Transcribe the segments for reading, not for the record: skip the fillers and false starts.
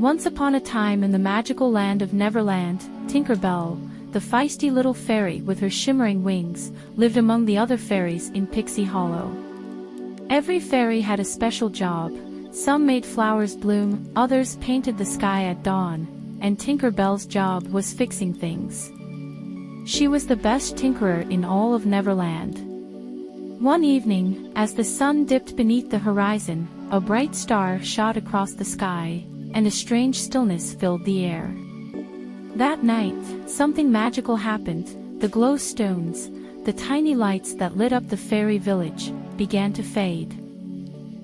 Once upon a time in the magical land of Neverland, Tinker Bell, the feisty little fairy with her shimmering wings, lived among the other fairies in Pixie Hollow. Every fairy had a special job. Some made flowers bloom, others painted the sky at dawn, and Tinker Bell's job was fixing things. She was the best tinkerer in all of Neverland. One evening, as the sun dipped beneath the horizon, a bright star shot across the sky, and a strange stillness filled the air. That night, something magical happened. The glow stones, the tiny lights that lit up the fairy village, began to fade.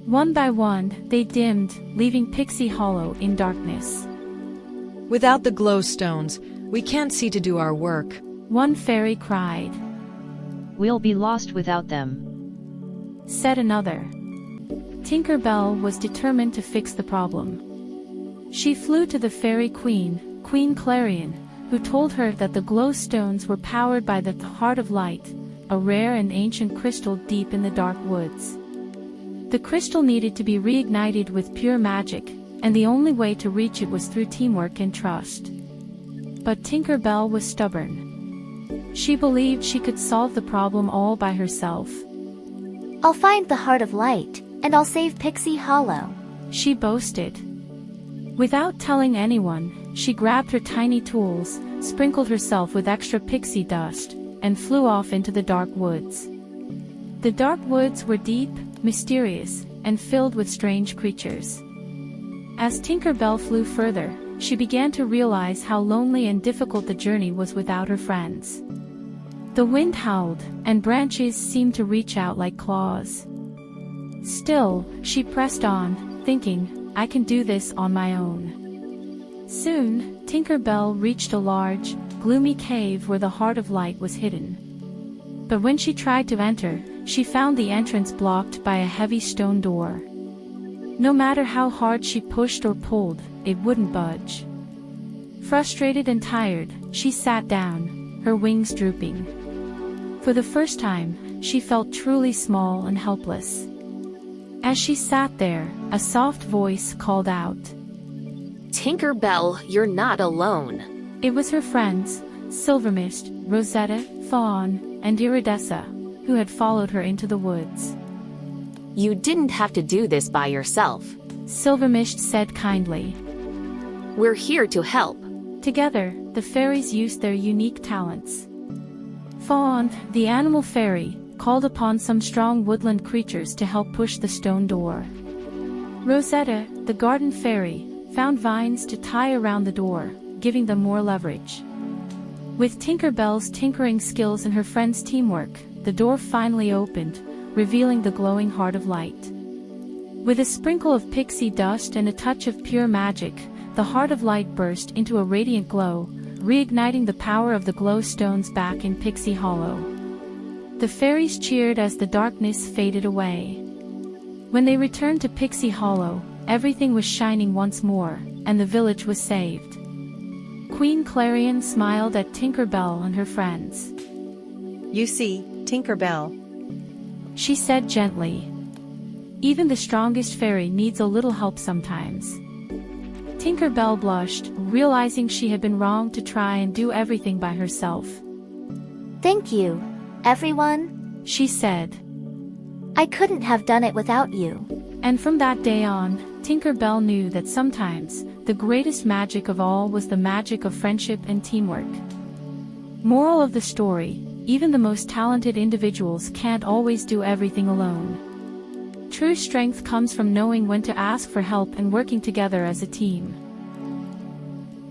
One by one, they dimmed, leaving Pixie Hollow in darkness. Without the glowstones, we can't see to do our work, one fairy cried. We'll be lost without them, said another. Tinker Bell was determined to fix the problem. She flew to the fairy queen, Queen Clarion, who told her that the glowstones were powered by the Heart of Light, a rare and ancient crystal deep in the dark woods. The crystal needed to be reignited with pure magic, and the only way to reach it was through teamwork and trust. But Tinker Bell was stubborn. She believed she could solve the problem all by herself. I'll find the Heart of Light, and I'll save Pixie Hollow, she boasted. Without telling anyone, she grabbed her tiny tools, sprinkled herself with extra pixie dust, and flew off into the dark woods. The dark woods were deep, mysterious, and filled with strange creatures. As Tinker Bell flew further, she began to realize how lonely and difficult the journey was without her friends. The wind howled, and branches seemed to reach out like claws. Still, she pressed on, thinking, I can do this on my own. Soon, Tinker Bell reached a large, gloomy cave where the Heart of Light was hidden. But when she tried to enter, she found the entrance blocked by a heavy stone door. No matter how hard she pushed or pulled, it wouldn't budge. Frustrated and tired, she sat down, her wings drooping. For the first time, she felt truly small and helpless. As she sat there, a soft voice called out, Tinker Bell, you're not alone. It was her friends, Silvermist, Rosetta, Fawn, and Iridessa, who had followed her into the woods. You didn't have to do this by yourself, Silvermist said kindly. We're here to help. Together, the fairies used their unique talents. Fawn, the animal fairy, called upon some strong woodland creatures to help push the stone door. Rosetta, the garden fairy, found vines to tie around the door, giving them more leverage. With Tinker Bell's tinkering skills and her friends' teamwork, the door finally opened, revealing the glowing Heart of Light. With a sprinkle of pixie dust and a touch of pure magic, the Heart of Light burst into a radiant glow, reigniting the power of the glowstones back in Pixie Hollow. The fairies cheered as the darkness faded away. When they returned to Pixie Hollow, everything was shining once more, and the village was saved. Queen Clarion smiled at Tinker Bell and her friends. You see, Tinker Bell, she said gently. Even the strongest fairy needs a little help sometimes. Tinker Bell blushed, realizing she had been wrong to try and do everything by herself. Thank you, everyone, she said. I couldn't have done it without you. And from that day on, Tinker Bell knew that sometimes, the greatest magic of all was the magic of friendship and teamwork. Moral of the story, even the most talented individuals can't always do everything alone. True strength comes from knowing when to ask for help and working together as a team.